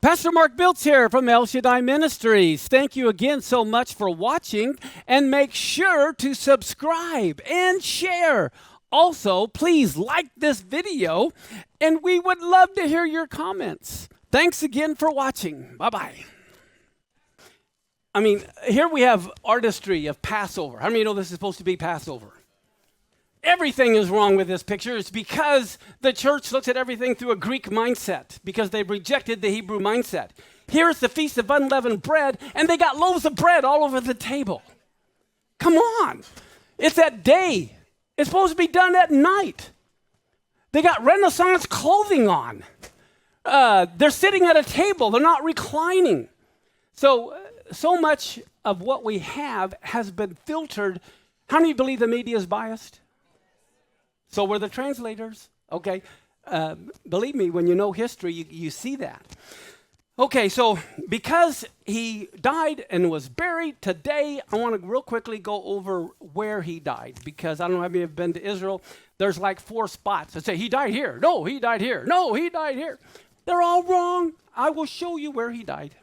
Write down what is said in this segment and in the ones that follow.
Pastor Mark Biltz here from Shaddai Ministries. Thank you again so much for watching, and make sure to subscribe and share. Also, please like this video, and we would love to hear your comments. Thanks again for watching. Bye-bye. Here we have artistry of Passover. How many know this is supposed to be Passover? Everything is wrong with this picture. It's because the church looks at everything through a Greek mindset, because they rejected the Hebrew mindset. Here's the Feast of Unleavened Bread, and they got loaves of bread all over the table. Come on. It's that day. It's supposed to be done at night. They got Renaissance clothing on. They're sitting at a table. They're not reclining. So much of what we have has been filtered. How many believe the media is biased? So were the translators. Okay. Believe me, when you know history, you see that. Okay, so because he died and was buried, today I want to real quickly go over where he died, because I don't know how many have been to Israel. There's like 4 spots that say he died here. No, he died here. No, he died here. They're all wrong. I will show you where he died.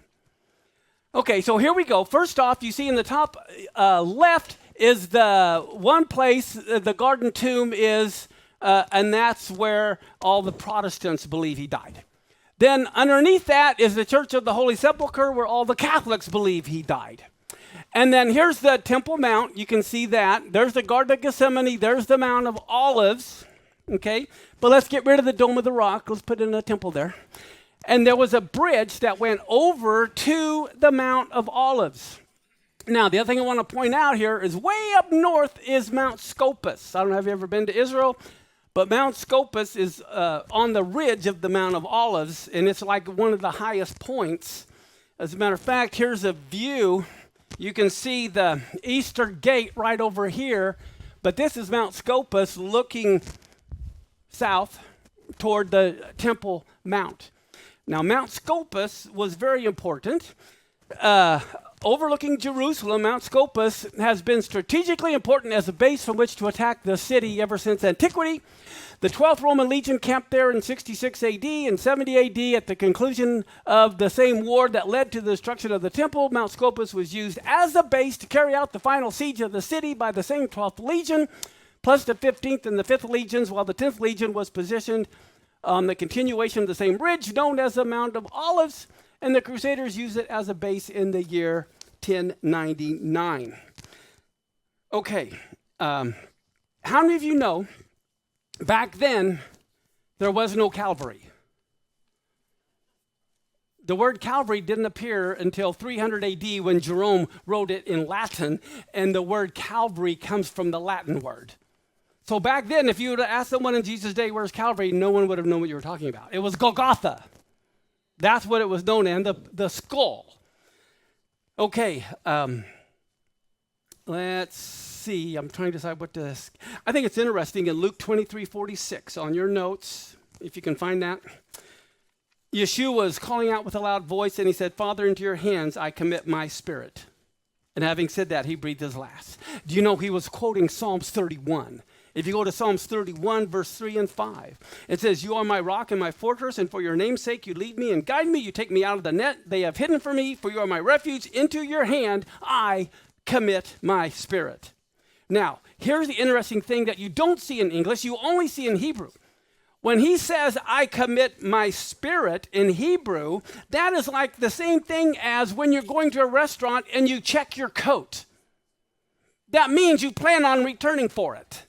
Okay, so here we go. First off, you see in the top left is the one place the garden tomb is, and that's where all the Protestants believe he died. Then underneath that is the Church of the Holy Sepulchre, where all the Catholics believe he died. And then here's the Temple Mount. You can see that. There's the Garden of Gethsemane. There's the Mount of Olives. Okay, but let's get rid of the Dome of the Rock. Let's put in a temple there. And there was a bridge that went over to the Mount of Olives. Now, the other thing I want to point out here is way up north is Mount Scopus. I don't know if you've ever been to Israel, but Mount Scopus is on the ridge of the Mount of Olives, and it's like one of the highest points. As a matter of fact, here's a view. You can see the Eastern Gate right over here, but this is Mount Scopus looking south toward the Temple Mount. Now, Mount Scopus was very important. Overlooking Jerusalem, Mount Scopus has been strategically important as a base from which to attack the city ever since antiquity. The 12th Roman Legion camped there in 66 AD and 70 AD. At the conclusion of the same war that led to the destruction of the temple, Mount Scopus was used as a base to carry out the final siege of the city by the same 12th Legion, plus the 15th and the 5th Legions, while the 10th Legion was positioned on the continuation of the same ridge known as the Mount of Olives, and the Crusaders used it as a base in the year 1099. Okay, how many of you know back then there was no Calvary? The word Calvary didn't appear until 300 AD when Jerome wrote it in Latin, and the word Calvary comes from the Latin word. So back then, if you would have asked someone in Jesus' day, where's Calvary, no one would have known what you were talking about. It was Golgotha. That's what it was known as, the skull. Okay, let's see. I'm trying to decide what to... I think it's interesting in Luke 23:46 on your notes, if you can find that. Yeshua was calling out with a loud voice, and he said, Father, into your hands I commit my spirit. And having said that, he breathed his last. Do you know he was quoting Psalms 31? If you go to Psalms 31, verse 3 and 5, it says, You are my rock and my fortress, and for your name's sake you lead me and guide me. You take me out of the net they have hidden for me, for you are my refuge. Into your hand I commit my spirit. Now, here's the interesting thing that you don't see in English, you only see in Hebrew. When he says, I commit my spirit in Hebrew, that is like the same thing as when you're going to a restaurant and you check your coat. That means you plan on returning for it.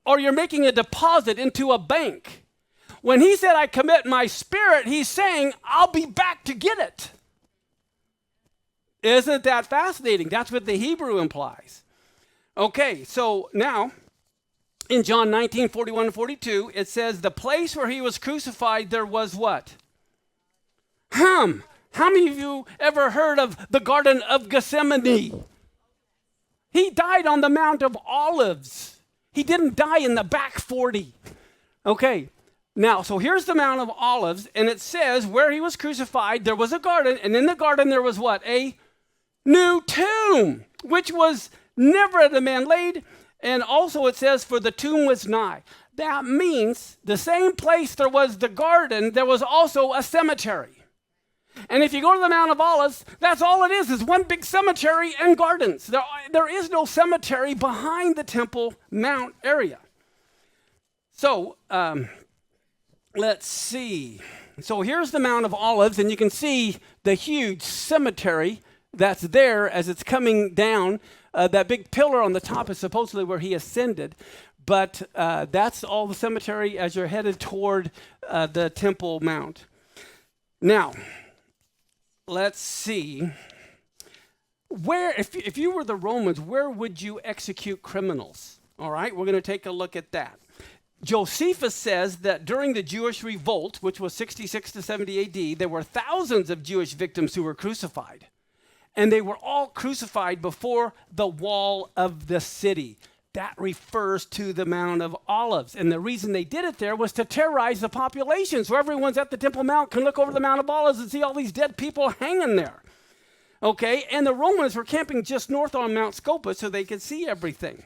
Or you're making a deposit into a bank. When he said, I commit my spirit, he's saying, I'll be back to get it. Isn't that fascinating? That's what the Hebrew implies. Okay, so now, in John 19:41 and 42, it says, the place where he was crucified, there was what? How many of you ever heard of the Garden of Gethsemane? He died on the Mount of Olives. He didn't die in the back 40. Okay, now, so here's the Mount of Olives, and it says where he was crucified, there was a garden, and in the garden there was what? A new tomb, which was never had a man laid, and also it says, for the tomb was nigh. That means the same place there was the garden, there was also a cemetery. And if you go to the Mount of Olives, that's all it is one big cemetery and gardens. There is no cemetery behind the Temple Mount area. So let's see. So here's the Mount of Olives, and you can see the huge cemetery that's there as it's coming down. That big pillar on the top is supposedly where he ascended. But that's all the cemetery as you're headed toward the Temple Mount. Now, let's see. Where, if you were the Romans, where would you execute criminals? All right, we're going to take a look at that. Josephus says that during the Jewish revolt, which was 66 to 70 AD, there were thousands of Jewish victims who were crucified. And they were all crucified before the wall of the city. That refers to the Mount of Olives. And the reason they did it there was to terrorize the population. So everyone's at the Temple Mount can look over the Mount of Olives and see all these dead people hanging there. Okay, and the Romans were camping just north on Mount Scopus so they could see everything.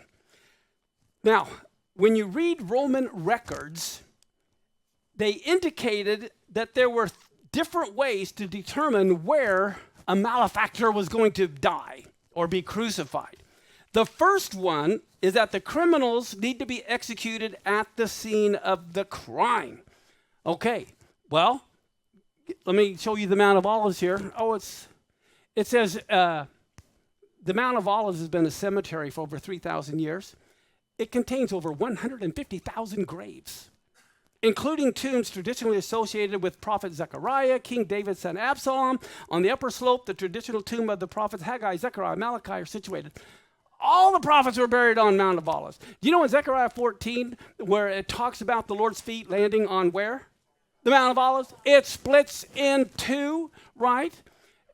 Now, when you read Roman records, they indicated that there were different ways to determine where a malefactor was going to die or be crucified. The first one is that the criminals need to be executed at the scene of the crime. Okay, well, let me show you the Mount of Olives here. It says the Mount of Olives has been a cemetery for over 3,000 years. It contains over 150,000 graves, including tombs traditionally associated with Prophet Zechariah, King David's son Absalom. On the upper slope, the traditional tomb of the prophets Haggai, Zechariah, Malachi are situated. All the prophets were buried on Mount of Olives. Do you know in Zechariah 14, where it talks about the Lord's feet landing on where? The Mount of Olives. It splits in two, right?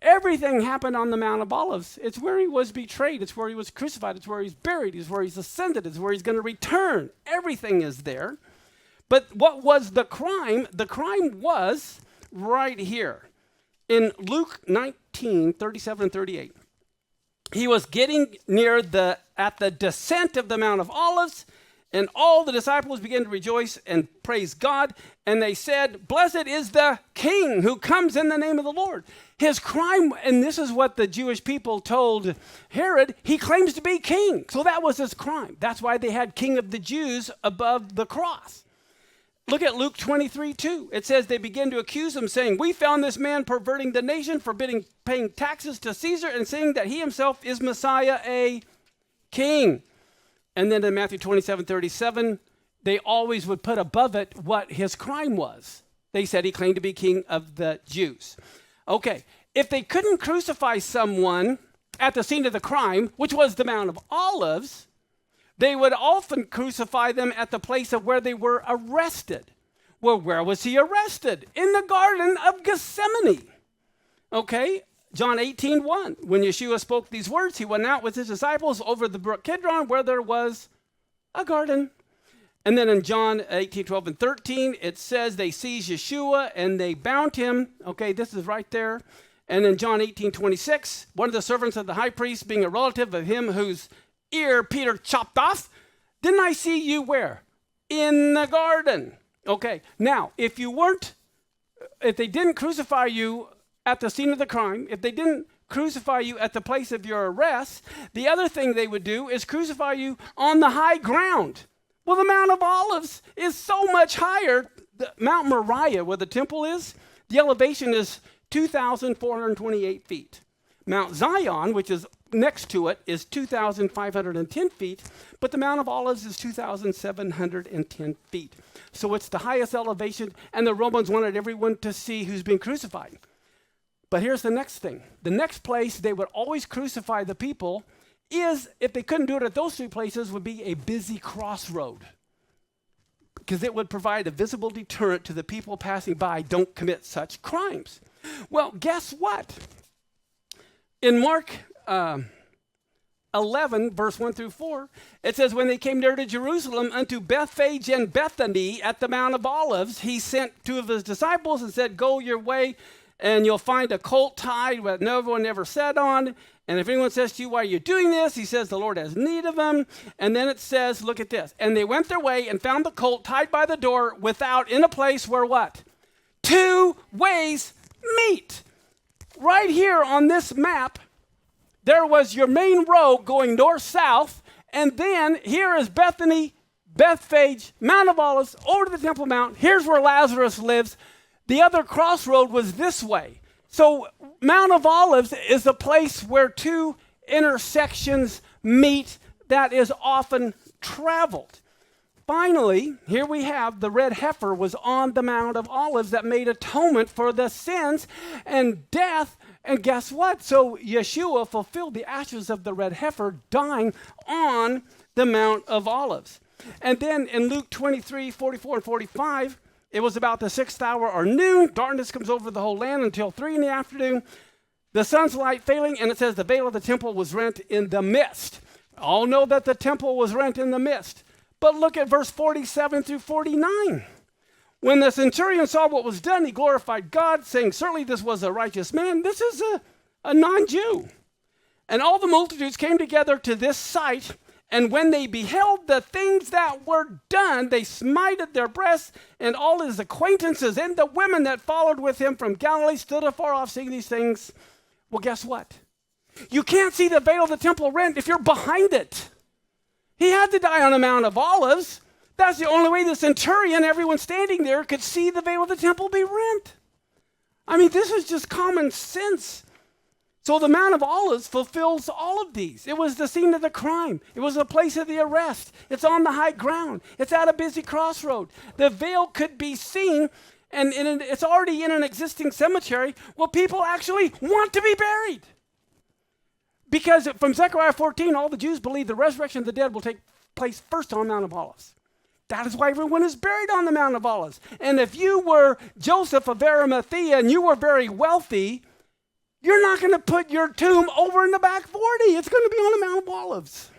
Everything happened on the Mount of Olives. It's where he was betrayed. It's where he was crucified. It's where he's buried. It's where he's ascended. It's where he's going to return. Everything is there. But what was the crime? The crime was right here. In Luke 19, 37 and 38. He was getting near at the descent of the Mount of Olives, and all the disciples began to rejoice and praise God. And they said, "Blessed is the King who comes in the name of the Lord." His crime, and this is what the Jewish people told Herod, he claims to be king. So that was his crime. That's why they had King of the Jews above the cross. Look at Luke 23:2. It says they began to accuse him, saying, "We found this man perverting the nation, forbidding paying taxes to Caesar, and saying that he himself is Messiah, a king." And then in Matthew 27:37, they always would put above it what his crime was. They said he claimed to be king of the Jews. Okay, if they couldn't crucify someone at the scene of the crime, which was the Mount of Olives, they would often crucify them at the place of where they were arrested. Well, where was he arrested? In the Garden of Gethsemane. Okay, John 18:1. When Yeshua spoke these words, he went out with his disciples over the brook Kidron where there was a garden. And then in John 18:12 and 13, it says they seized Yeshua and they bound him. Okay, this is right there. And in John 18:26, one of the servants of the high priest, being a relative of him whose ear Peter chopped off, "Didn't I see you where? In the garden." Okay, now, if they didn't crucify you at the scene of the crime, if they didn't crucify you at the place of your arrest, the other thing they would do is crucify you on the high ground. Well, the Mount of Olives is so much higher. Mount Moriah, where the temple is, the elevation is 2,428 feet. Mount Zion, which is next to it, is 2,510 feet, but the Mount of Olives is 2,710 feet. So it's the highest elevation, and the Romans wanted everyone to see who's being crucified. But here's the next thing. The next place they would always crucify the people is, if they couldn't do it at those three places, would be a busy crossroad, because it would provide a visible deterrent to the people passing by. Don't commit such crimes. Well, guess what? In Mark 11, verse 1 through 4, it says, when they came near to Jerusalem unto Bethphage and Bethany at the Mount of Olives, he sent two of his disciples and said, "Go your way and you'll find a colt tied that no one ever sat on. And if anyone says to you, why are you doing this? He says, the Lord has need of them. And then it says, look at this. And they went their way and found the colt tied by the door without, in a place where what? 2 ways meet. Right here on this map, there was your main road going north-south. And then here is Bethany, Bethphage, Mount of Olives, over to the Temple Mount. Here's where Lazarus lives. The other crossroad was this way. So Mount of Olives is a place where 2 intersections meet that is often traveled. Finally, here we have the red heifer was on the Mount of Olives that made atonement for the sins and death. And guess what? So Yeshua fulfilled the ashes of the red heifer dying on the Mount of Olives. And then in Luke 23, 44 and 45, it was about the 6th hour or noon. Darkness comes over the whole land until 3 in the afternoon. The sun's light failing, and it says the veil of the temple was rent in the midst. All know that the temple was rent in the midst. But look at verse 47 through 49. When the centurion saw what was done, he glorified God, saying, certainly this was a righteous man. This is a non-Jew. And all the multitudes came together to this sight, and when they beheld the things that were done, they smited their breasts, and all his acquaintances and the women that followed with him from Galilee stood afar off seeing these things. Well, guess what? You can't see the veil of the temple rent if you're behind it. He had to die on the Mount of Olives. That's the only way the centurion, everyone standing there, could see the veil of the temple be rent. I mean, this is just common sense. So the Mount of Olives fulfills all of these. It was the scene of the crime. It was the place of the arrest. It's on the high ground. It's at a busy crossroad. The veil could be seen, and it's already in an existing cemetery where people actually want to be buried. Because from Zechariah 14, all the Jews believe the resurrection of the dead will take place first on Mount of Olives. That is why everyone is buried on the Mount of Olives. And if you were Joseph of Arimathea and you were very wealthy, you're not going to put your tomb over in the back 40. It's going to be on the Mount of Olives.